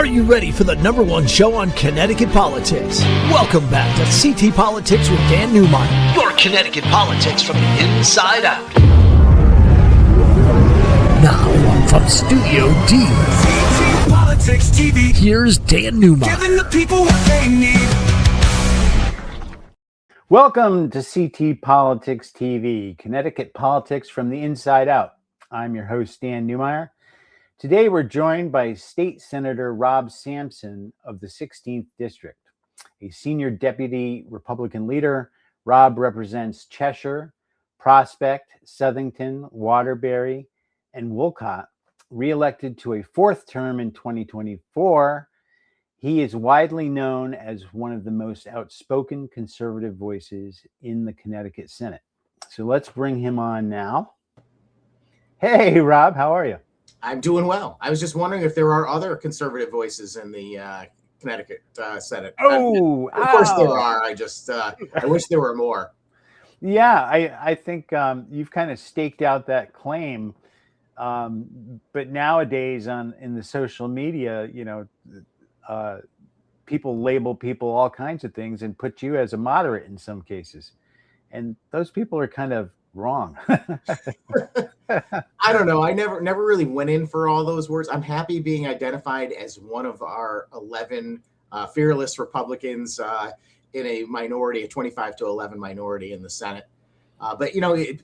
Are you ready for the #1 show on Connecticut politics? Welcome back to CT Politics with Dan Newmyer, your Connecticut politics from the inside out. Now, from Studio D, CT Politics TV. Here's Dan Newmyer. Giving the people what they need. Welcome to CT Politics TV, Connecticut politics from the inside out. I'm your host, Dan Newmyer. Today, we're joined by State Senator Rob Sampson of the 16th District, a senior deputy Republican leader. Rob represents Cheshire, Prospect, Southington, Waterbury, and Wolcott. Re-elected to a fourth term in 2024, he is widely known as one of the most outspoken conservative voices in the Connecticut Senate. So let's bring him on now. Hey, Rob, how are you? I'm doing well. I was just wondering if there are other conservative voices in the Connecticut Senate. Oh, of course there are. I wish there were more. Yeah, I think you've kind of staked out that claim. But nowadays in the social media, people label people all kinds of things and put you as a moderate in some cases. And those people are kind of wrong. I don't know. I never really went in for all those words. I'm happy being identified as one of our 11 fearless Republicans in a minority, a 25-11 minority in the Senate. But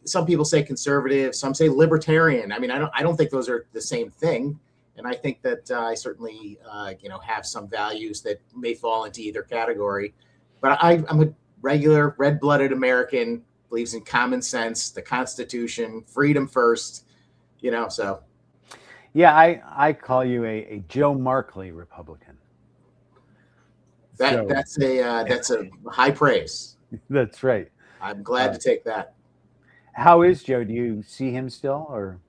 some people say conservative, some say libertarian. I mean, I don't think those are the same thing. And I think that I certainly have some values that may fall into either category. But I'm a regular red-blooded American. Believes in common sense, the Constitution, freedom first, so. Yeah, I call you a Joe Markley Republican. That's a high praise. That's right. I'm glad to take that. How is Joe? Do you see him still, or?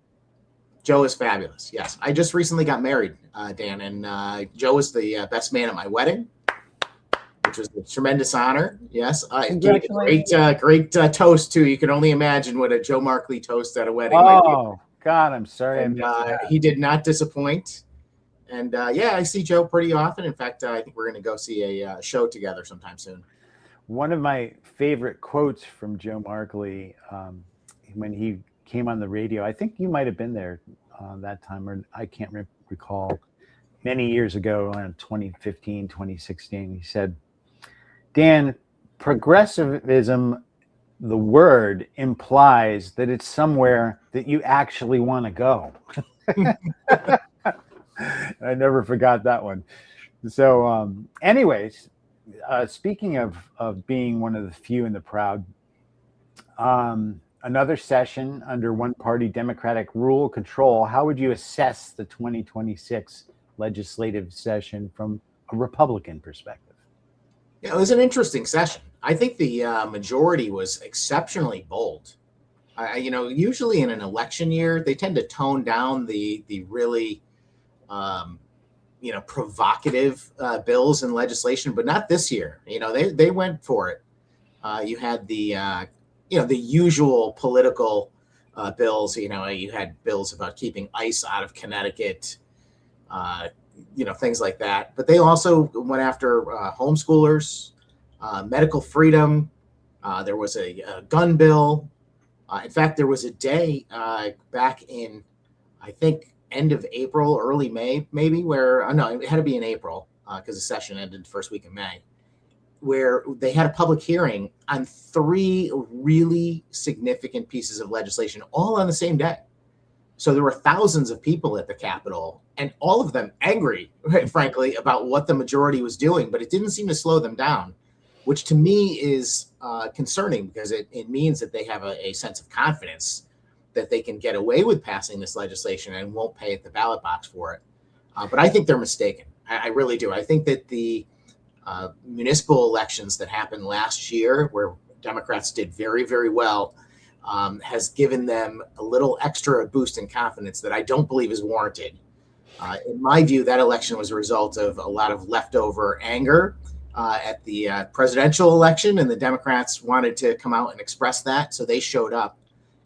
Joe is fabulous. Yes, I just recently got married, Dan, and Joe was the best man at my wedding, which was a tremendous honor. Yes. Great toast too. You can only imagine what a Joe Markley toast at a wedding might be. Oh God, I'm sorry. And, he did not disappoint. And I see Joe pretty often. In fact, I think we're going to go see a show together sometime soon. One of my favorite quotes from Joe Markley, when he came on the radio, I think you might have been there that time, or I can't recall, many years ago, around 2015, 2016, he said, Dan, progressivism, the word implies that it's somewhere that you actually want to go. I never forgot that one. So anyways, speaking of being one of the few and the proud, another session under one-party Democratic rule control, how would you assess the 2026 legislative session from a Republican perspective? Yeah, it was an interesting session. I think the majority was exceptionally bold. Usually in an election year, they tend to tone down the really, provocative bills and legislation, but not this year. They went for it. You had the usual political bills. You had bills about keeping ICE out of Connecticut. Things like that. But they also went after homeschoolers, medical freedom. There was a gun bill. In fact, there was a day back in, I think, end of April, early May, maybe, where, no, it had to be in April because the session ended the first week of May, where they had a public hearing on 3 really significant pieces of legislation, all on the same day. So there were thousands of people at the Capitol, and all of them angry, frankly, about what the majority was doing, but it didn't seem to slow them down, which to me is concerning because it means that they have a sense of confidence that they can get away with passing this legislation and won't pay at the ballot box for it. But I think they're mistaken. I really do. I think that the municipal elections that happened last year, where Democrats did very, very well, has given them a little extra boost in confidence that I don't believe is warranted. In my view, that election was a result of a lot of leftover anger at the presidential election, and the Democrats wanted to come out and express that, so they showed up.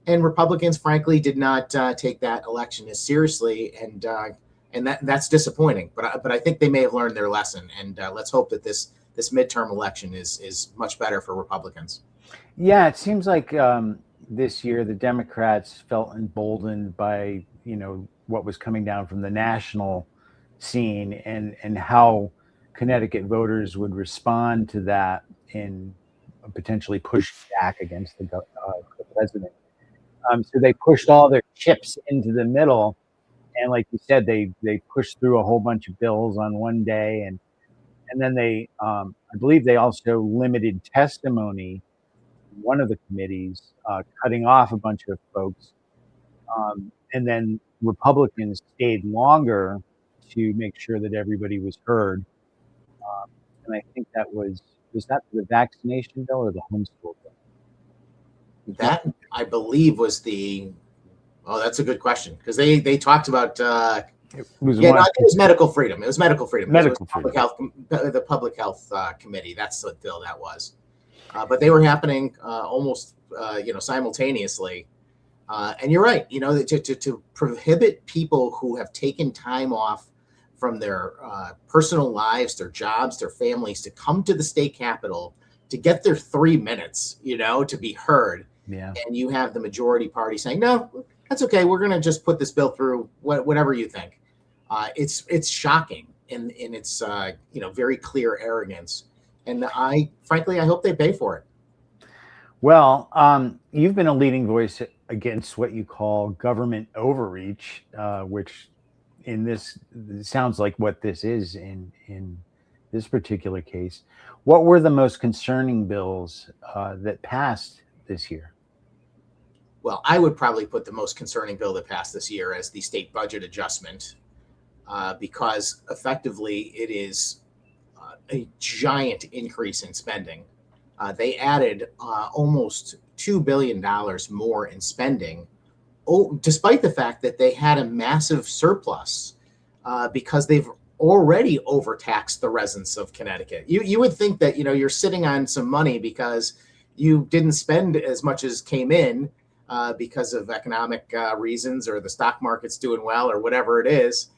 And Republicans, frankly, did not take that election as seriously, and and that's disappointing. But I think they may have learned their lesson, and let's hope that this midterm election is much better for Republicans. Yeah, it seems like this year the Democrats felt emboldened by what was coming down from the national scene and how Connecticut voters would respond to that and potentially push back against the president. So they pushed all their chips into the middle, and like you said, they pushed through a whole bunch of bills on one day, and then they I believe they also limited testimony in one of the committees, cutting off a bunch of folks, and then Republicans stayed longer to make sure that everybody was heard. And I think that was that the vaccination bill or the homeschool bill? That I believe was that's a good question, because they talked about It was no, one. I think it was medical freedom. It was medical freedom. Medical Public health, the public health committee. That's the bill that was. But they were happening almost simultaneously. And you're right. To prohibit people who have taken time off from their personal lives, their jobs, their families, to come to the state capitol to get their 3 minutes, to be heard. Yeah. And you have the majority party saying, no, that's okay. We're going to just put this bill through, whatever you think. It's shocking in its very clear arrogance. And frankly, I hope they pay for it. Well, you've been a leading voice against what you call government overreach, which it sounds like what this is in this particular case. What were the most concerning bills that passed this year? Well, I would probably put the most concerning bill that passed this year as the state budget adjustment, because effectively it is a giant increase in spending. They added almost $2 billion more in spending, despite the fact that they had a massive surplus, because they've already overtaxed the residents of Connecticut. You would think that you're sitting on some money because you didn't spend as much as came in because of economic reasons, or the stock market's doing well, or whatever it is.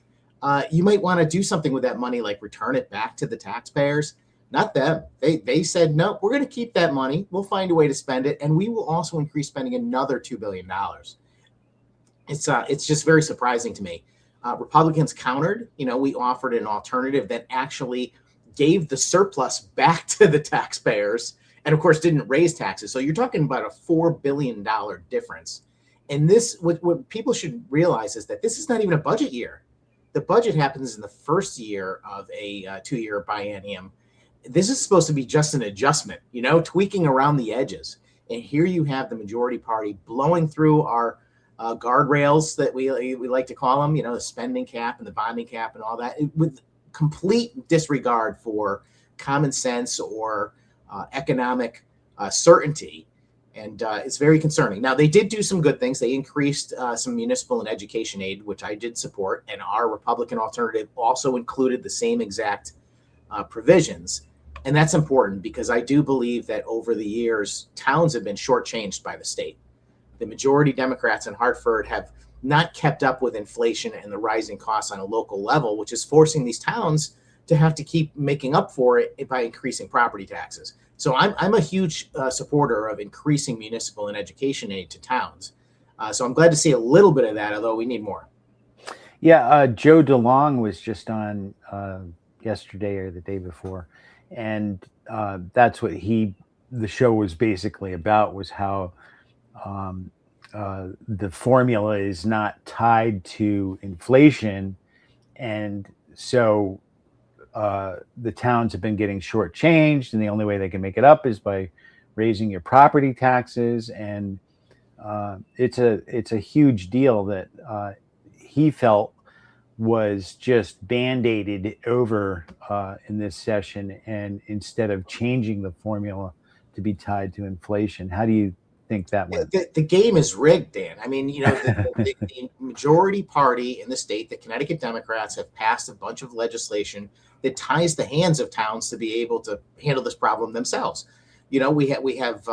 You might want to do something with that money, like return it back to the taxpayers. Not them. They said, no, we're going to keep that money. We'll find a way to spend it. And we will also increase spending another $2 billion. It's just very surprising to me. Republicans countered. We offered an alternative that actually gave the surplus back to the taxpayers, and of course didn't raise taxes. So you're talking about a $4 billion difference. And this, what people should realize, is that this is not even a budget year. The budget happens in the first year of a 2-year biennium. This is supposed to be just an adjustment, tweaking around the edges. And here you have the majority party blowing through our guardrails that we like to call them, the spending cap and the bonding cap and all that, with complete disregard for common sense or economic certainty. And it's very concerning. Now, they did do some good things. They increased some municipal and education aid, which I did support. And our Republican alternative also included the same exact provisions. And that's important, because I do believe that over the years, towns have been shortchanged by the state. The majority Democrats in Hartford have not kept up with inflation and the rising costs on a local level, which is forcing these towns to have to keep making up for it by increasing property taxes. So I'm a huge supporter of increasing municipal and education aid to towns. So I'm glad to see a little bit of that, although we need more. Yeah, Joe DeLong was just on yesterday or the day before, and that's what the show was basically about, was how the formula is not tied to inflation, and so the towns have been getting shortchanged, and the only way they can make it up is by raising your property taxes. And it's a huge deal that he felt was just band-aided over in this session, and instead of changing the formula to be tied to inflation. How do you think that went? The game is rigged, Dan. I mean, the majority party in the state, the Connecticut Democrats, have passed a bunch of legislation that ties the hands of towns to be able to handle this problem themselves. We have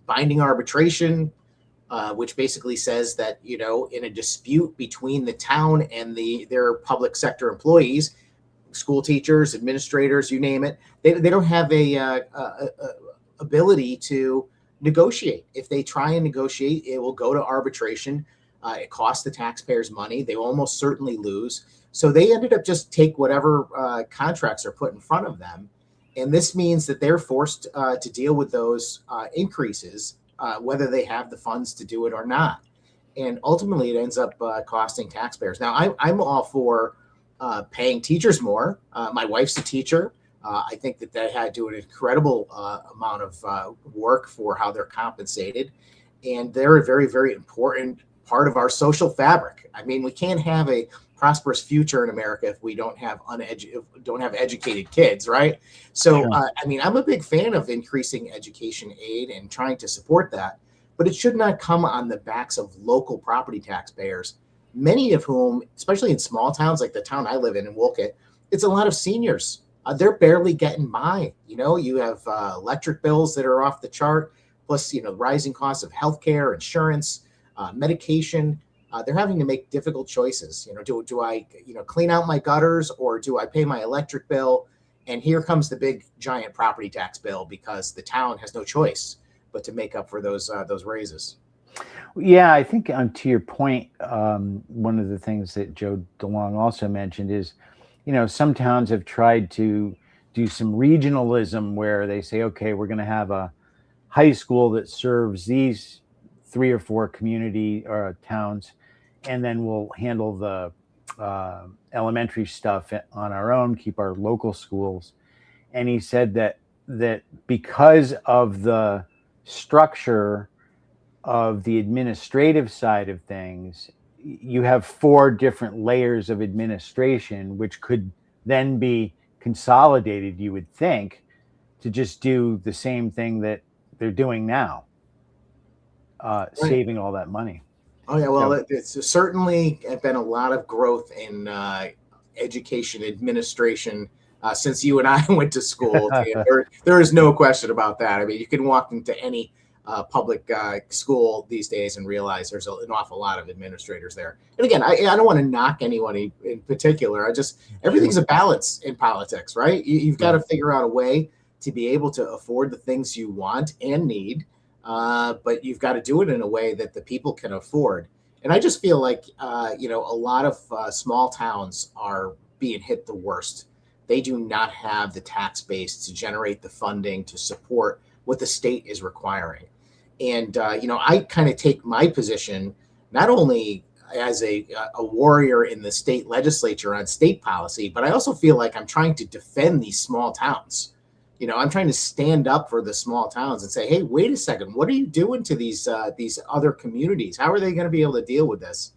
binding arbitration which basically says that, in a dispute between the town and their public sector employees, school teachers, administrators, you name it, they don't have a ability to negotiate. If they try and negotiate, it will go to arbitration. It costs the taxpayers money. They will almost certainly lose. So they ended up just take whatever contracts are put in front of them. And this means that they're forced to deal with those increases, whether they have the funds to do it or not. And ultimately, it ends up costing taxpayers. Now, I'm all for paying teachers more. My wife's a teacher. I think that they had to do an incredible amount of work for how they're compensated. And they're a very, very important part of our social fabric. I mean, we can't have a prosperous future in America if we don't have educated kids, right? So, Sure. I mean, I'm a big fan of increasing education aid and trying to support that, but it should not come on the backs of local property taxpayers, many of whom, especially in small towns like the town I live in Wolcott, it's a lot of seniors. They're barely getting by. You have electric bills that are off the chart, plus, rising costs of healthcare, insurance, medication. They're having to make difficult choices. Do I, clean out my gutters, or do I pay my electric bill? And here comes the big giant property tax bill because the town has no choice but to make up for those raises. Yeah, I think to your point, one of the things that Joe DeLong also mentioned is, some towns have tried to do some regionalism where they say, okay, we're going to have a high school that serves these 3 or 4 community or towns, and then we'll handle the elementary stuff on our own, keep our local schools. And he said that because of the structure of the administrative side of things, you have 4 different layers of administration, which could then be consolidated, you would think, to just do the same thing that they're doing now, saving all that money. Oh yeah, well, it's certainly been a lot of growth in education administration since you and I went to school. There is no question about that. I mean, you can walk into any public school these days and realize there's an awful lot of administrators there. And again, I don't want to knock anyone in particular. Everything's a balance in politics, right? You've got to figure out a way to be able to afford the things you want and need, but you've got to do it in a way that the people can afford. And I just feel like, a lot of small towns are being hit the worst. They do not have the tax base to generate the funding to support what the state is requiring. And, I kind of take my position, not only as a warrior in the state legislature on state policy, but I also feel like I'm trying to defend these small towns. I'm trying to stand up for the small towns and say, hey, wait a second, what are you doing to these other communities? How are they going to be able to deal with this?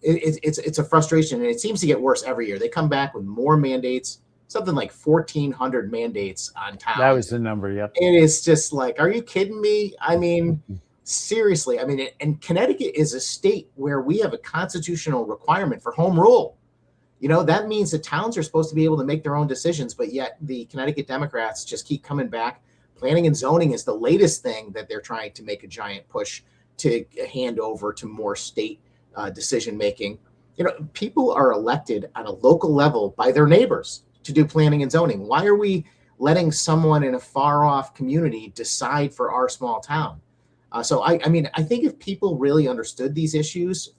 It's a frustration, and it seems to get worse every year. They come back with more mandates, something like 1,400 mandates on towns. That was the number, yep. And it's just like, are you kidding me? I mean, seriously. I mean, and Connecticut is a state where we have a constitutional requirement for home rule. That means the towns are supposed to be able to make their own decisions, but yet the Connecticut Democrats just keep coming back. Planning and zoning is the latest thing that they're trying to make a giant push to hand over to more state decision making. People are elected on a local level by their neighbors to do planning and zoning. Why are we letting someone in a far off community decide for our small town? So I think if people really understood these issues,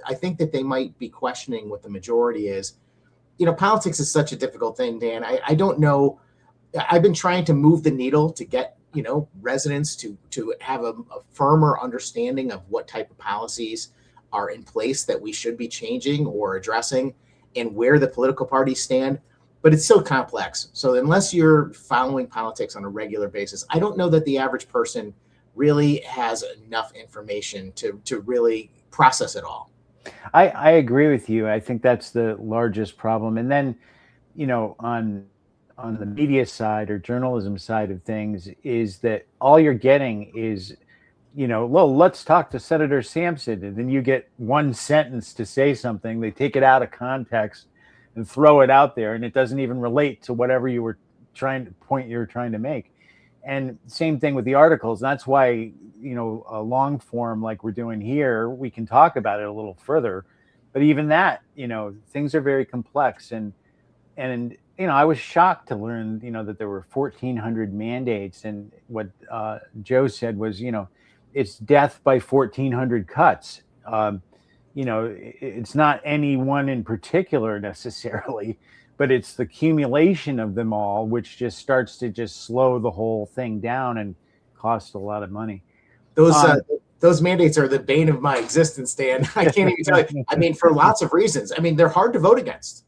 I think that they might be questioning what the majority is. Politics is such a difficult thing, Dan. I don't know. I've been trying to move the needle to get, residents to have a firmer understanding of what type of policies are in place that we should be changing or addressing and where the political parties stand. But it's so complex. So unless you're following politics on a regular basis, I don't know that the average person really has enough information to really process it all. I agree with you. I think that's the largest problem. And then, on the media side or journalism side of things, is that all you're getting is, well, let's talk to Senator Sampson. And then you get one sentence to say something. They take it out of context and throw it out there, and it doesn't even relate to whatever you were trying to make. And same thing with the articles. That's why, a long form like we're doing here, we can talk about it a little further. But even that, things are very complex. And I was shocked to learn, that there were 1,400 mandates. And what Joe said was, it's death by 1,400 cuts. It's not any one in particular necessarily, but it's the accumulation of them all, which just starts to just slow the whole thing down and cost a lot of money. Those mandates are the bane of my existence, Dan. I can't even tell you. I mean, for lots of reasons. I mean, they're hard to vote against.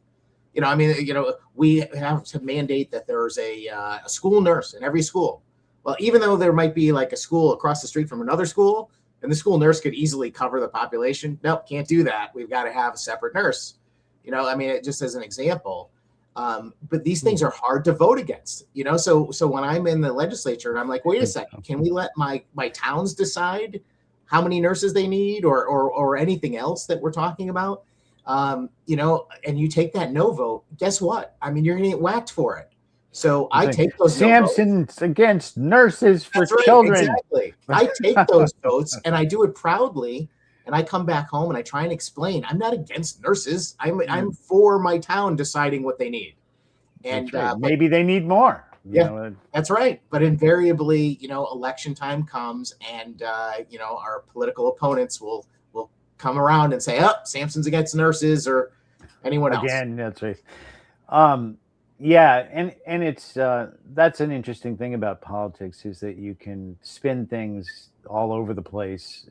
We have to mandate that there's a school nurse in every school. Well, even though there might be like a school across the street from another school, and the school nurse could easily cover the population. Nope, can't do that. We've got to have a separate nurse. It just as an example. But these things are hard to vote against. So when I'm in the legislature and I'm like, wait a second, can we let my towns decide how many nurses they need or anything else that we're talking about? And you take that no vote, guess what? I mean, you're going to get whacked for it. So I take those Sampson's against nurses for That's right, children. Exactly. I take those votes and I do it proudly. And I come back home and I try and explain, I'm not against nurses. I'm for my town deciding what they need. And right. Maybe they need more. That's right. But invariably, election time comes and, our political opponents will come around and say, oh, Sampson's against nurses or anyone else. Again, that's right. Yeah. And it's, that's an interesting thing about politics is that you can spin things all over the place,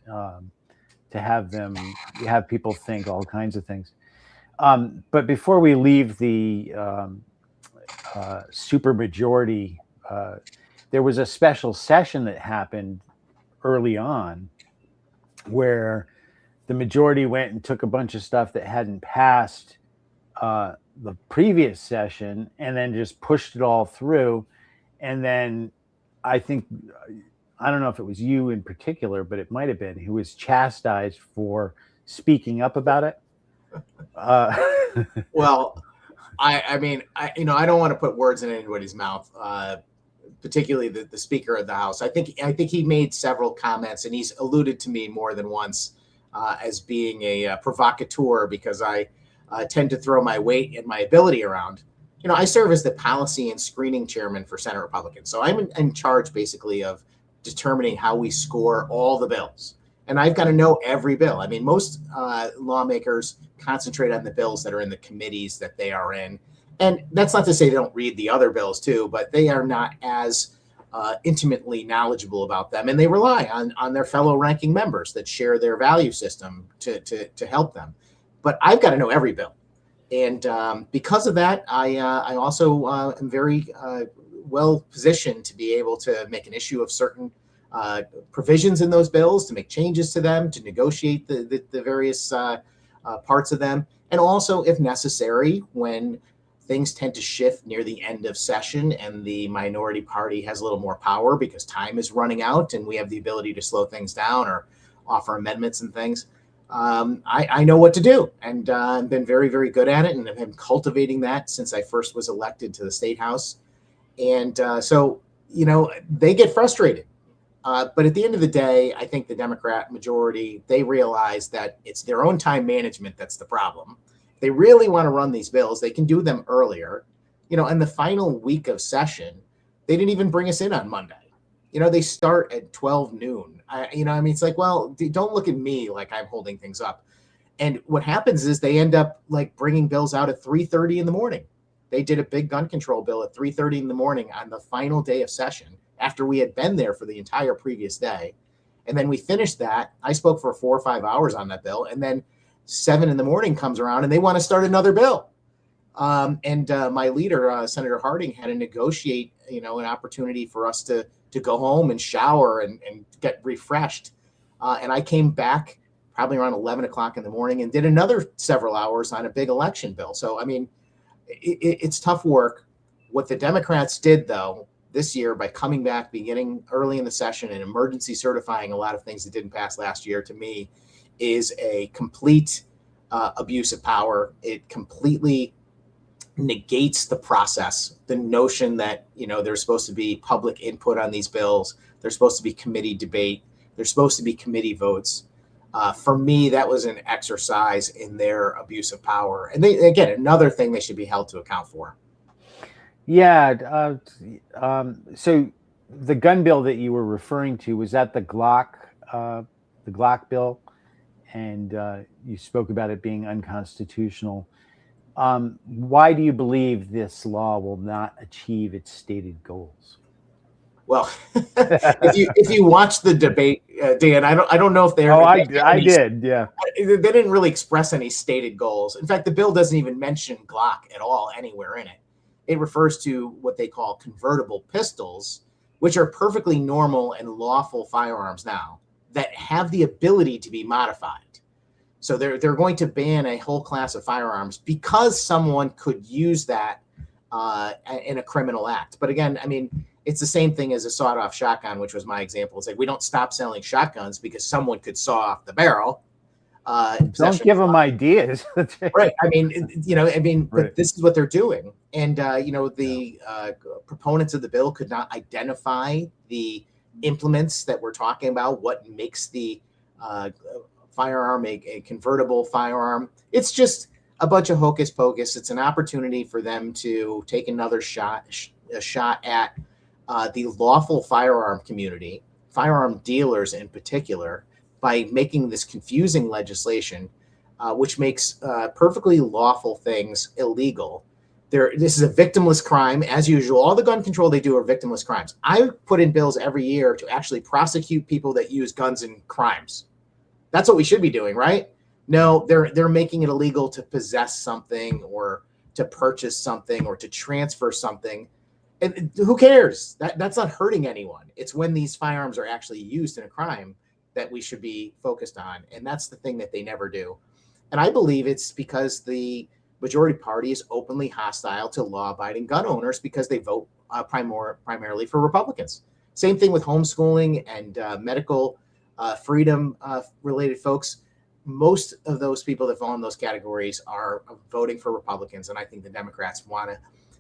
to have people think all kinds of things. But before we leave the supermajority, there was a special session that happened early on where the majority went and took a bunch of stuff that hadn't passed the previous session and then just pushed it all through. And then I don't know if it was you in particular, but it might have been, who was chastised for speaking up about it. Well, I mean, I don't want to put words in anybody's mouth, particularly the Speaker of the House. I think he made several comments, and he's alluded to me more than once as being a provocateur because I tend to throw my weight and my ability around. I serve as the policy and screening chairman for Senate Republicans, so I'm in charge basically of determining how we score all the bills. And I've got to know every bill. I mean, most lawmakers concentrate on the bills that are in the committees that they are in. And that's not to say they don't read the other bills too, but they are not as intimately knowledgeable about them. And they rely on their fellow ranking members that share their value system to help them. But I've got to know every bill. And because of that, I also am very well positioned to be able to make an issue of certain provisions in those bills, to make changes to them, to negotiate the various parts of them. And also, if necessary, when things tend to shift near the end of session and the minority party has a little more power because time is running out and we have the ability to slow things down or offer amendments and things, I know what to do. And I've been very, very good at it. And I've been cultivating that since I first was elected to the State House. And so, they get frustrated. But at the end of the day, I think the Democrat majority, they realize that it's their own time management that's the problem. If they really want to run these bills, they can do them earlier. In the final week of session, they didn't even bring us in on Monday. They start at 12 noon. It's like, well, don't look at me like I'm holding things up. And what happens is they end up like bringing bills out at 3:30 in the morning. They did a big gun control bill at 3:30 in the morning on the final day of session after we had been there for the entire previous day. And then we finished that. I spoke for 4 or 5 hours on that bill. And then 7 in the morning comes around and they want to start another bill. And my leader, Senator Harding, had to negotiate, an opportunity for us to go home and shower and get refreshed. And I came back probably around 11 o'clock in the morning and did another several hours on a big election bill. So, it's tough work. What the Democrats did, though, this year by coming back beginning early in the session and emergency certifying a lot of things that didn't pass last year, to me, is a complete abuse of power. It completely negates the process. The notion that, there's supposed to be public input on these bills, there's supposed to be committee debate, there's supposed to be committee votes. For me, that was an exercise in their abuse of power. And again, another thing they should be held to account for. Yeah. So the gun bill that you were referring to, was that the Glock bill? And you spoke about it being unconstitutional. Why do you believe this law will not achieve its stated goals? Well, if you watch the debate, Dan, I don't know if they're. I did. Yeah. They didn't really express any stated goals. In fact, the bill doesn't even mention Glock at all anywhere in it. It refers to what they call convertible pistols, which are perfectly normal and lawful firearms now that have the ability to be modified. So they're going to ban a whole class of firearms because someone could use that in a criminal act. But again, I mean, it's the same thing as a sawed-off shotgun, which was my example. It's like we don't stop selling shotguns because someone could saw off the barrel. Don't give them ideas. Right. I mean, Right. But this is what they're doing. And, the proponents of the bill could not identify the implements that we're talking about, what makes the firearm a convertible firearm. It's just a bunch of hocus pocus. It's an opportunity for them to take another shot at the lawful firearm community, firearm dealers in particular, by making this confusing legislation, which makes perfectly lawful things illegal. This is a victimless crime, as usual. All the gun control they do are victimless crimes. I put in bills every year to actually prosecute people that use guns in crimes. That's what we should be doing, right? No, they're making it illegal to possess something or to purchase something or to transfer something. And who cares? That's not hurting anyone. It's when these firearms are actually used in a crime that we should be focused on. And that's the thing that they never do. And I believe it's because the majority party is openly hostile to law-abiding gun owners because they vote primarily for Republicans. Same thing with homeschooling and medical freedom related folks. Most of those people that fall in those categories are voting for Republicans. And I think the Democrats want to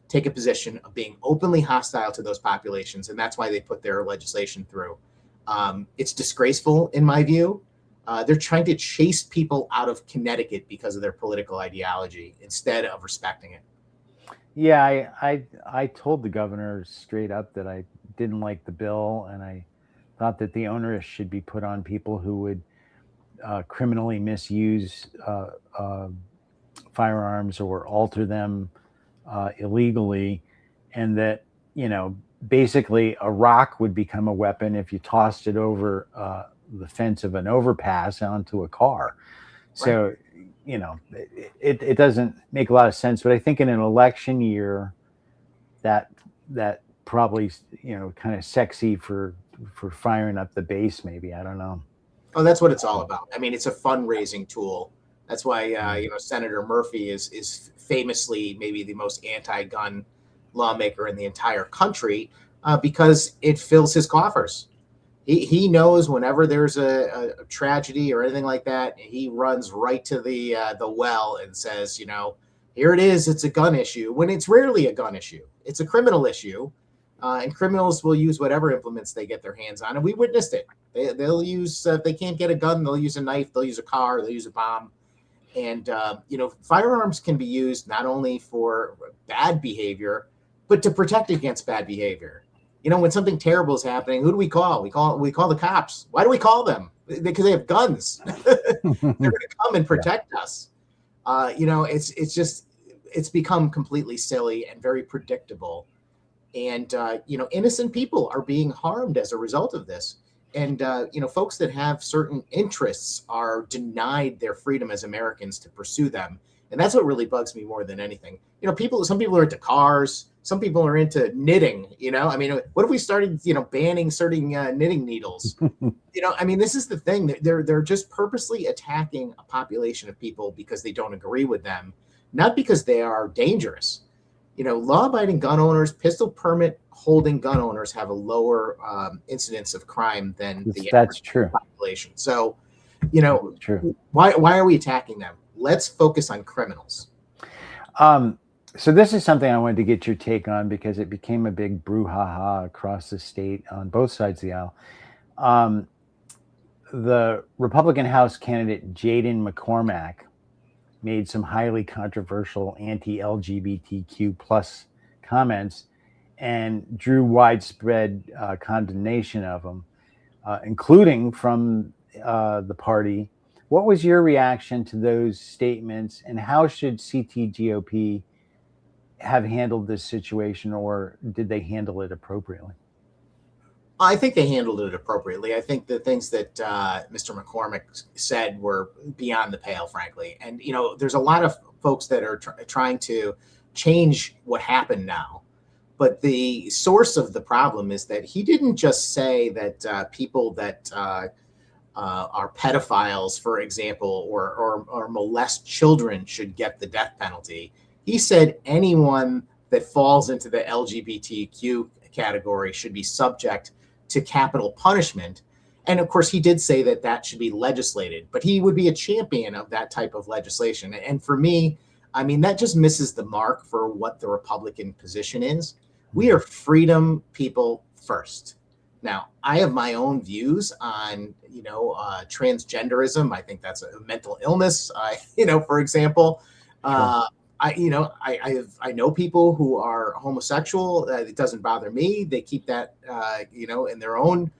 take a position of being openly hostile to those populations. And that's why they put their legislation through. It's disgraceful in my view. They're trying to chase people out of Connecticut because of their political ideology instead of respecting it. Yeah, I told the governor straight up that I didn't like the bill, and I thought that the onus should be put on people who would criminally misuse firearms or alter them illegally, and that, basically a rock would become a weapon if you tossed it over the fence of an overpass onto a car. So, it doesn't make a lot of sense. But I think in an election year, that probably, kind of sexy for firing up the base, maybe. I don't know. Oh, that's what it's all about. I mean, it's a fundraising tool. That's why, Senator Murphy is famously maybe the most anti-gun lawmaker in the entire country because it fills his coffers. He knows whenever there's a tragedy or anything like that, he runs right to the well and says, here it is. It's a gun issue, when it's rarely a gun issue. It's a criminal issue, and criminals will use whatever implements they get their hands on. And we witnessed it. They'll use, if they can't get a gun, they'll use a knife, they'll use a car, they'll use a bomb. And, firearms can be used not only for bad behavior, but to protect against bad behavior. When something terrible is happening, who do we call? We call the cops. Why do we call them? Because they have guns. They're going to come and protect us. It's become completely silly and very predictable. And, innocent people are being harmed as a result of this. And, folks that have certain interests are denied their freedom as Americans to pursue them. And that's what really bugs me more than anything. Some people are into cars. Some people are into knitting, what if we started, banning certain knitting needles? This is the thing. They're just purposely attacking a population of people because they don't agree with them, not because they are dangerous. Law-abiding gun owners, pistol permit holding gun owners have a lower incidence of crime than the that's true population. So, true. Why are we attacking them? Let's focus on criminals. So this is something I wanted to get your take on because it became a big brouhaha across the state on both sides of the aisle. Um, the Republican House candidate Jaden McCormack made some highly controversial anti-LGBTQ plus comments and drew widespread condemnation of them, including from the party. What was your reaction to those statements, and how should CTGOP have handled this situation, or did they handle it appropriately? I think they handled it appropriately. I think the things that Mr. McCormick said were beyond the pale, frankly. And, there's a lot of folks that are trying to change what happened now. But the source of the problem is that he didn't just say that people that are pedophiles, for example, or molest children should get the death penalty. He said anyone that falls into the LGBTQ category should be subject to capital punishment. And of course, he did say that that should be legislated, but he would be a champion of that type of legislation. And for me, I mean, that just misses the mark for what the Republican position is. We are freedom people first. Now, I have my own views on, transgenderism. I think that's a mental illness. For example, Sure. I know people who are homosexual. It doesn't bother me. They keep that, in their own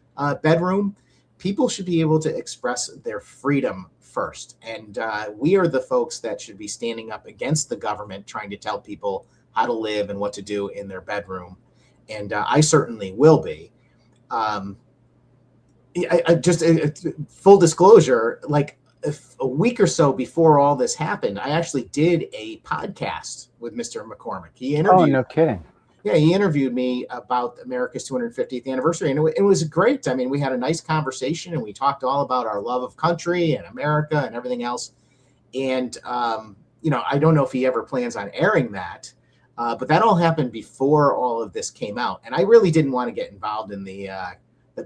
bedroom. People should be able to express their freedom first. And we are the folks that should be standing up against the government, trying to tell people how to live and what to do in their bedroom. And I certainly will be. I just full disclosure, like a week or so before all this happened, I actually did a podcast with Mr. McCormick. He interviewed. Oh, no kidding. Yeah, he interviewed me about America's 250th anniversary, and it was great. I mean, we had a nice conversation, and we talked all about our love of country and America and everything else. And I don't know if he ever plans on airing that, but that all happened before all of this came out, and I really didn't want to get involved in the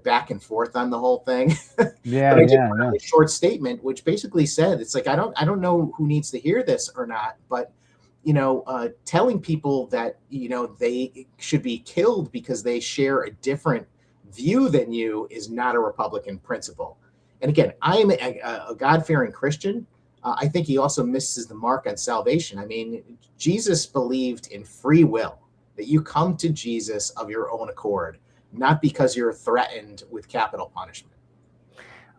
back and forth on the whole thing. Yeah, But I did yeah, write yeah. a short statement, which basically said, it's like, I don't know who needs to hear this or not, but telling people that, they should be killed because they share a different view than you is not a Republican principle. And again, I am a God-fearing Christian. I think he also misses the mark on salvation. I mean, Jesus believed in free will, that you come to Jesus of your own accord, not because you're threatened with capital punishment.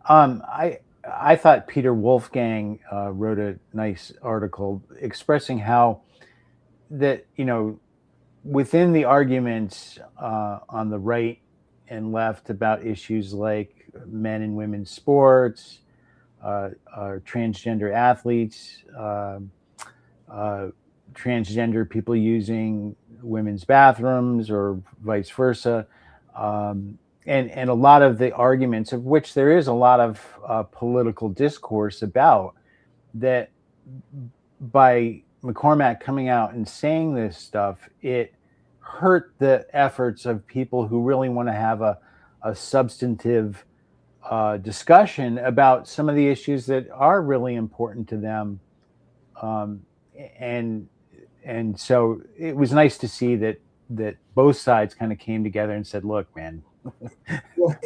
I thought Peter Wolfgang wrote a nice article expressing how that, within the arguments on the right and left about issues like men and women's sports, transgender athletes, transgender people using women's bathrooms or vice versa, and a lot of the arguments, of which there is a lot of political discourse about, that by McCormack coming out and saying this stuff, it hurt the efforts of people who really want to have a substantive discussion about some of the issues that are really important to them. And so it was nice to see that both sides kind of came together and said, look, man, Well,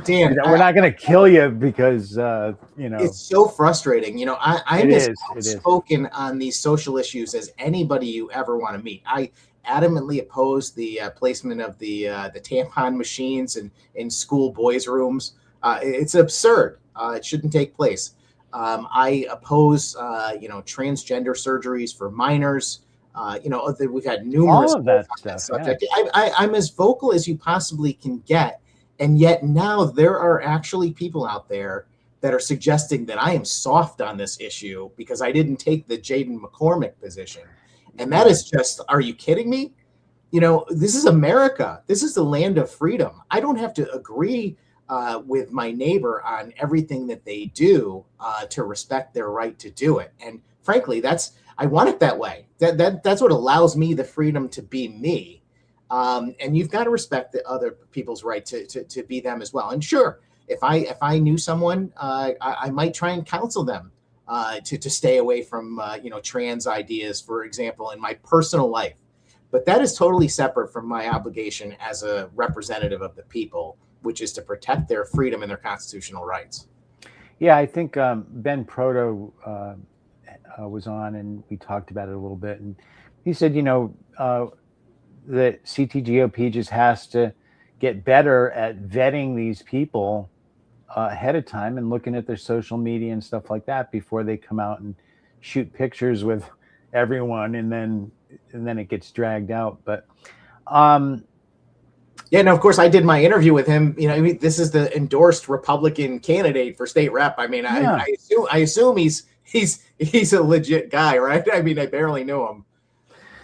Dan, we're not going to kill you because, it's so frustrating. I'm It as is. outspoken on these social issues as anybody you ever want to meet. I adamantly oppose the placement of the tampon machines in school boys' rooms. It's absurd. It shouldn't take place. I oppose, transgender surgeries for minors. We've had numerous all of that that stuff. subject. I'm as vocal as you possibly can get, and yet now there are actually people out there that are suggesting that I am soft on this issue because I didn't take the Jaden McCormick position, and that is just, are you kidding me? This is America. This is the land of freedom. I don't have to agree with my neighbor on everything that they do to respect their right to do it. And frankly, I want it that way. That's what allows me the freedom to be me. And you've got to respect the other people's right to be them as well. And sure, if I knew someone, I might try and counsel them to stay away from trans ideas, for example, in my personal life. But that is totally separate from my obligation as a representative of the people, which is to protect their freedom and their constitutional rights. Yeah, I think Ben Proto was on, and we talked about it a little bit, and he said, that CTGOP just has to get better at vetting these people ahead of time and looking at their social media and stuff like that before they come out and shoot pictures with everyone, and then it gets dragged out. But yeah, no, of course I did my interview with him. This is the endorsed Republican candidate for state rep. I mean, yeah. I assume he's a legit guy, right? I mean, I barely knew him.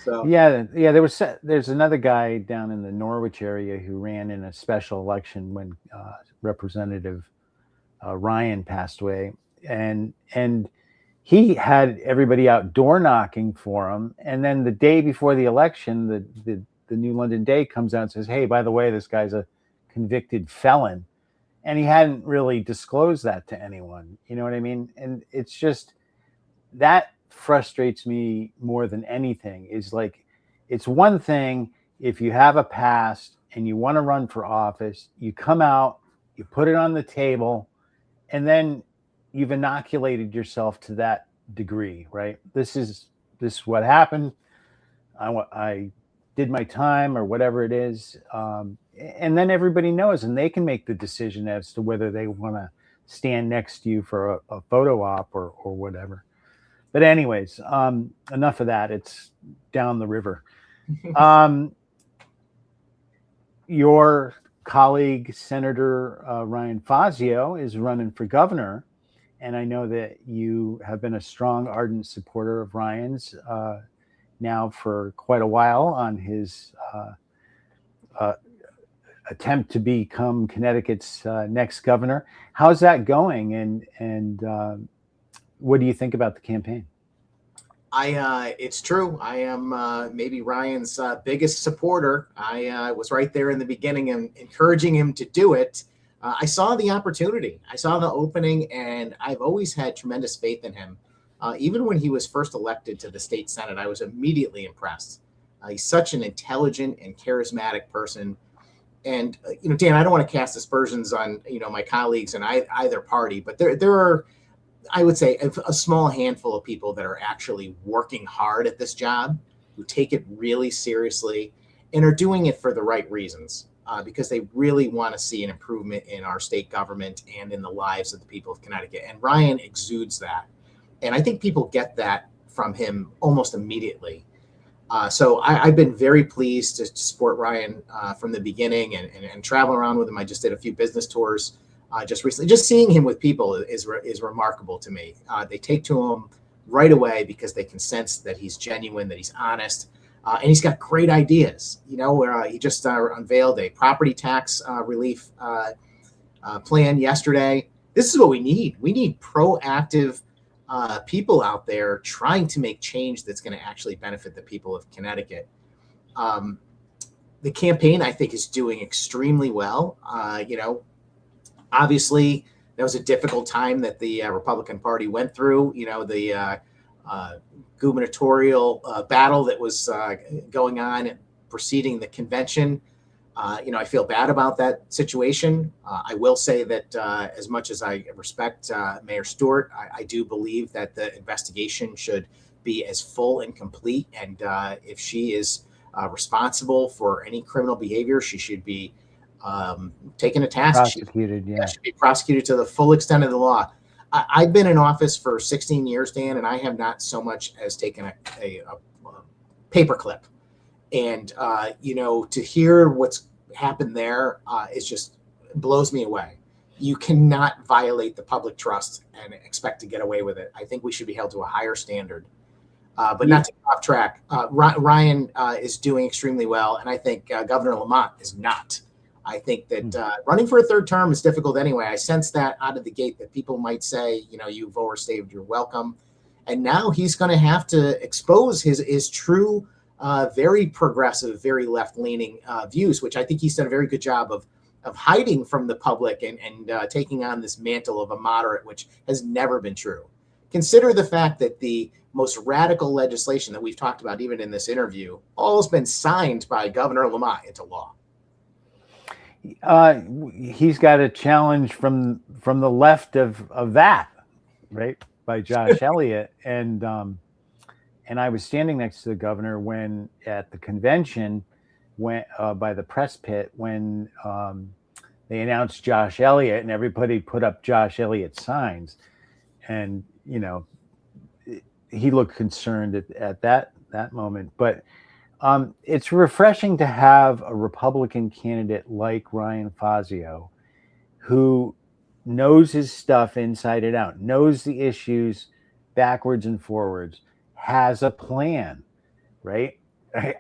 So yeah, there's another guy down in the Norwich area who ran in a special election when Representative Ryan passed away, and he had everybody out door knocking for him, and then the day before the election, the New London Day comes out and says, "Hey, by the way, this guy's a convicted felon," and he hadn't really disclosed that to anyone. You know what I mean? And it's just that frustrates me more than anything. Is like, it's one thing if you have a past and you want to run for office, you come out, you put it on the table, and then you've inoculated yourself to that degree, right? This is what happened. I did my time or whatever it is. And then everybody knows, and they can make the decision as to whether they want to stand next to you for a photo op or whatever. But anyways, enough of that. It's down the river. Your colleague, Senator Ryan Fazio, is running for governor. And I know that you have been a strong, ardent supporter of Ryan's now for quite a while on his attempt to become Connecticut's next governor. How's that going? And what do you think about the campaign? It's true. I am maybe Ryan's biggest supporter. I was right there in the beginning and encouraging him to do it. I saw the opportunity. I saw the opening, and I've always had tremendous faith in him. Even when he was first elected to the state Senate, I was immediately impressed. He's such an intelligent and charismatic person. And, Dan, I don't want to cast aspersions on, my colleagues in either party, but there are, I would say, a small handful of people that are actually working hard at this job, who take it really seriously and are doing it for the right reasons, because they really want to see an improvement in our state government and in the lives of the people of Connecticut. And Ryan exudes that. And I think people get that from him almost immediately. So I've been very pleased to support Ryan from the beginning and travel around with him. I just did a few business tours just recently. Just seeing him with people is remarkable to me. They take to him right away because they can sense that he's genuine, that he's honest, and he's got great ideas. Where he just unveiled a property tax relief plan yesterday. This is what we need. We need proactive people out there trying to make change that's going to actually benefit the people of Connecticut. The campaign, I think, is doing extremely well. Obviously, that was a difficult time that the Republican Party went through. The gubernatorial battle that was going on preceding the convention. I feel bad about that situation. I will say that as much as I respect Mayor Stewart, I do believe that the investigation should be as full and complete. And if she is responsible for any criminal behavior, she should be taken to task. Prosecuted, she should be prosecuted to the full extent of the law. I've been in office for 16 years, Dan, and I have not so much as taken a paperclip. And, to hear what's happened there is just blows me away. You cannot violate the public trust and expect to get away with it. I think we should be held to a higher standard. But not to get off track, Ryan is doing extremely well, and I think Governor Lamont is not. I think that running for a third term is difficult anyway. I sense that out of the gate that people might say, you've overstayed your welcome. And now he's going to have to expose his true very progressive, very left-leaning views, which I think he's done a very good job of hiding from the public and taking on this mantle of a moderate, which has never been true. consider the fact that the most radical legislation that we've talked about, even in this interview, all has been signed by Governor Lamont into law. He's got a challenge from the left of that, right, by Josh Elliott, and I was standing next to the governor when at the convention, when by the press pit when they announced Josh Elliott, and everybody put up Josh Elliott signs, and he looked concerned at that moment, but. It's refreshing to have a Republican candidate like Ryan Fazio, who knows his stuff inside and out, knows the issues backwards and forwards, has a plan, right?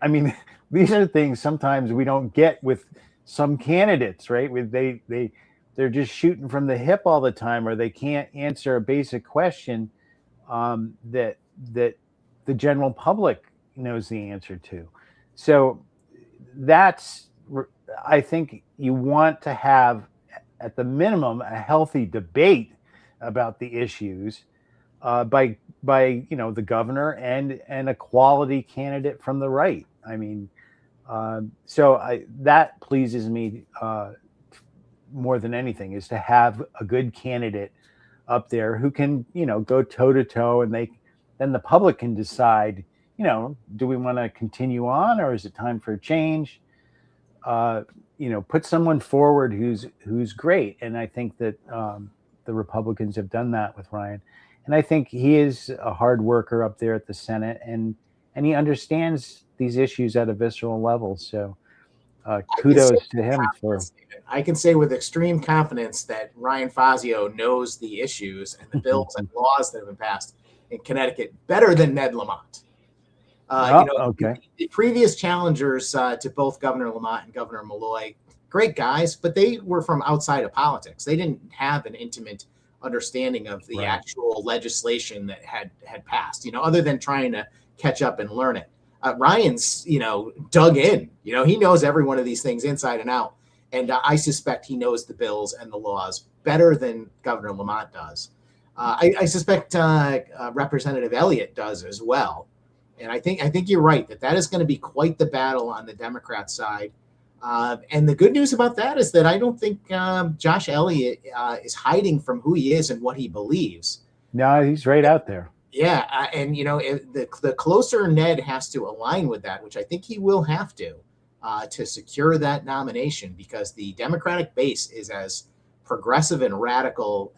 I mean, these are things sometimes we don't get with some candidates, right? They're just shooting from the hip all the time, or they can't answer a basic question that the general public knows the answer to. So I think you want to have, at the minimum, a healthy debate about the issues by the governor and a quality candidate from the right. I mean, that pleases me more than anything, is to have a good candidate up there who can go toe to toe, and then the public can decide, do we want to continue on, or is it time for a change? Put someone forward who's great. And I think that the Republicans have done that with Ryan. And I think he is a hard worker up there at the Senate, and he understands these issues at a visceral level. So kudos to him for. I can say with extreme confidence that Ryan Fazio knows the issues and the bills and laws that have been passed in Connecticut better than Ned Lamont. Okay. The previous challengers to both Governor Lamont and Governor Malloy, great guys, but they were from outside of politics. They didn't have an intimate understanding of the actual legislation that had passed, other than trying to catch up and learn it. Ryan's, dug in. He knows every one of these things inside and out. And I suspect he knows the bills and the laws better than Governor Lamont does. I suspect Representative Elliott does as well. And I think you're right that is going to be quite the battle on the Democrat side. And the good news about that is that I don't think Josh Elliott is hiding from who he is and what he believes. No, he's right out there. Yeah, and the closer Ned has to align with that, which I think he will have to secure that nomination, because the Democratic base is as progressive and radical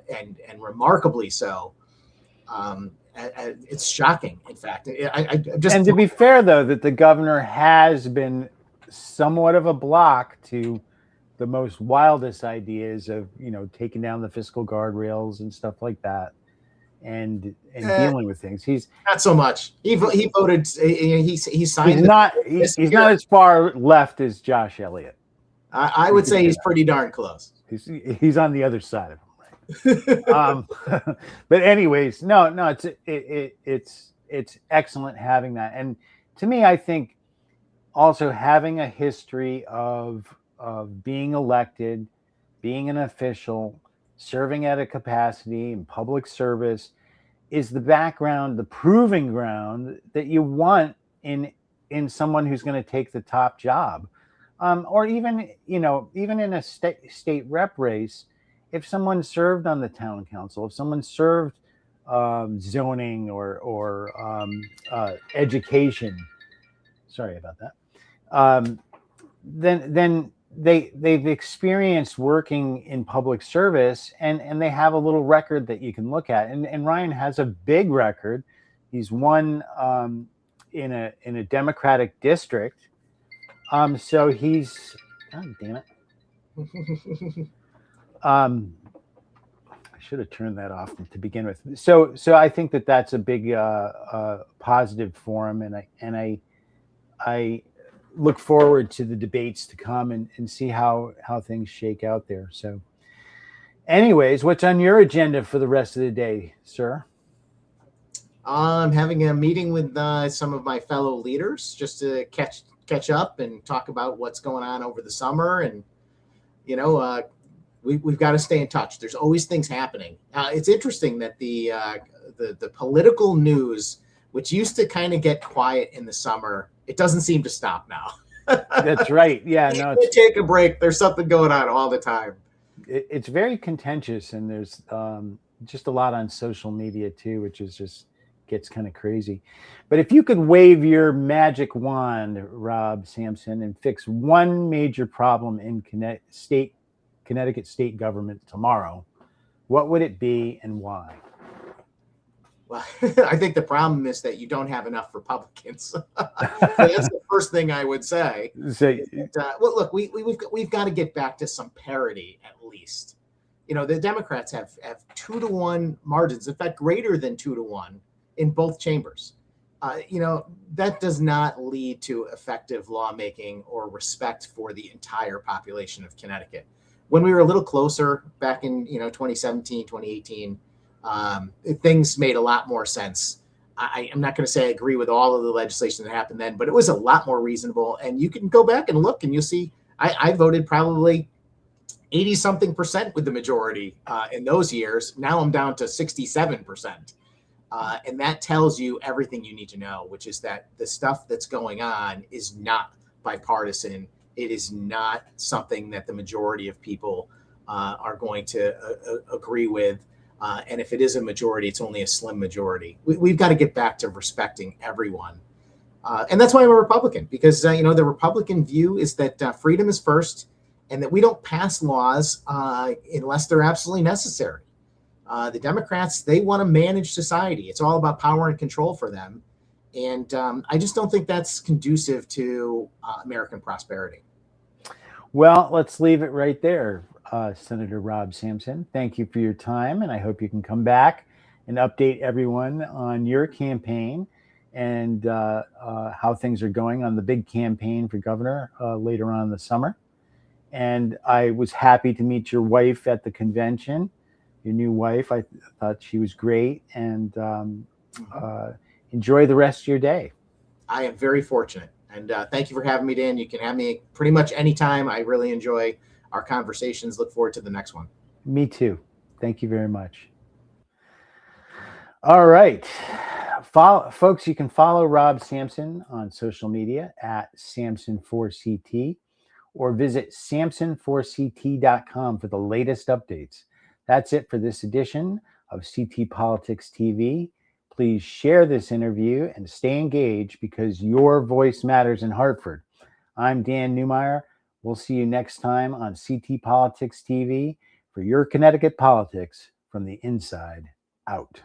and remarkably so. It's shocking, in fact. And to be fair, though, that the governor has been somewhat of a block to the most wildest ideas of, taking down the fiscal guardrails and stuff like that, and dealing with things. He's not so much. He voted. He signed. He's not as far left as Josh Elliott. I would say he's pretty darn close. He's on the other side of him. But anyways, no, it's excellent having that. And to me, I think also having a history of being elected, being an official, serving at a capacity in public service is the background, the proving ground that you want in someone who's going to take the top job, or even in a state rep race. If someone served on the town council, if someone served zoning or education, sorry about that, then they've experienced working in public service, and they have a little record that you can look at. And Ryan has a big record. He's won in a Democratic district. So he's, God damn it. I should have turned that off to begin with. So I think that's a big positive for him, and I look forward to the debates to come and see how things shake out there. So, anyways, what's on your agenda for the rest of the day, sir? I'm having a meeting with some of my fellow leaders just to catch up and talk about what's going on over the summer, and we've got to stay in touch. There's always things happening. It's interesting that the political news, which used to kind of get quiet in the summer, it doesn't seem to stop now. That's right. Yeah, no, take a break. There's something going on all the time. It's very contentious, and there's just a lot on social media too, which is just gets kind of crazy. But if you could wave your magic wand, Rob Sampson, and fix one major problem in Connecticut state government tomorrow, what would it be and why? Well, I think the problem is that you don't have enough Republicans. That's the first thing I would say. Well, look, we've got to get back to some parity at least. The Democrats have 2-to-1 margins, in fact, greater than 2-to-1 in both chambers. That does not lead to effective lawmaking or respect for the entire population of Connecticut. When we were a little closer back in 2017, 2018, things made a lot more sense. I'm not going to say I agree with all of the legislation that happened then, but it was a lot more reasonable. And you can go back and look, and you'll see I voted probably 80-something% with the majority in those years. Now I'm down to 67%. And that tells you everything you need to know, which is that the stuff that's going on is not bipartisan. It is not something that the majority of people are going to agree with. And if it is a majority, it's only a slim majority. We've got to get back to respecting everyone. And that's why I'm a Republican, because, the Republican view is that freedom is first and that we don't pass laws unless they're absolutely necessary. The Democrats, they want to manage society. It's all about power and control for them. And I just don't think that's conducive to American prosperity. Well, let's leave it right there, Senator Rob Sampson. Thank you for your time, and I hope you can come back and update everyone on your campaign and how things are going on the big campaign for governor later on in the summer. And I was happy to meet your wife at the convention. Your new wife, I thought she was great, and enjoy the rest of your day. I am very fortunate, and thank you for having me, Dan. You can have me pretty much anytime. I really enjoy our conversations. Look forward to the next one. Me too. Thank you very much. All right, folks, you can follow Rob Sampson on social media at Sampson4CT or visit Sampson4CT.com for the latest updates. That's it for this edition of CT Politics TV. Please share this interview and stay engaged because your voice matters in Hartford. I'm Dan Newmyer. We'll see you next time on CT Politics TV for your Connecticut politics from the inside out.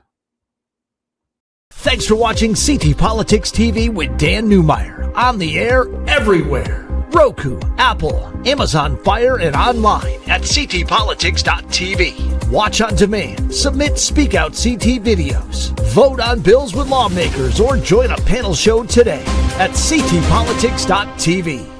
Thanks for watching CT Politics TV with Dan Newmyer. On the air everywhere. Roku, Apple, Amazon Fire, and online at ctpolitics.tv. Watch on demand, submit Speak Out CT videos, vote on bills with lawmakers, or join a panel show today at ctpolitics.tv.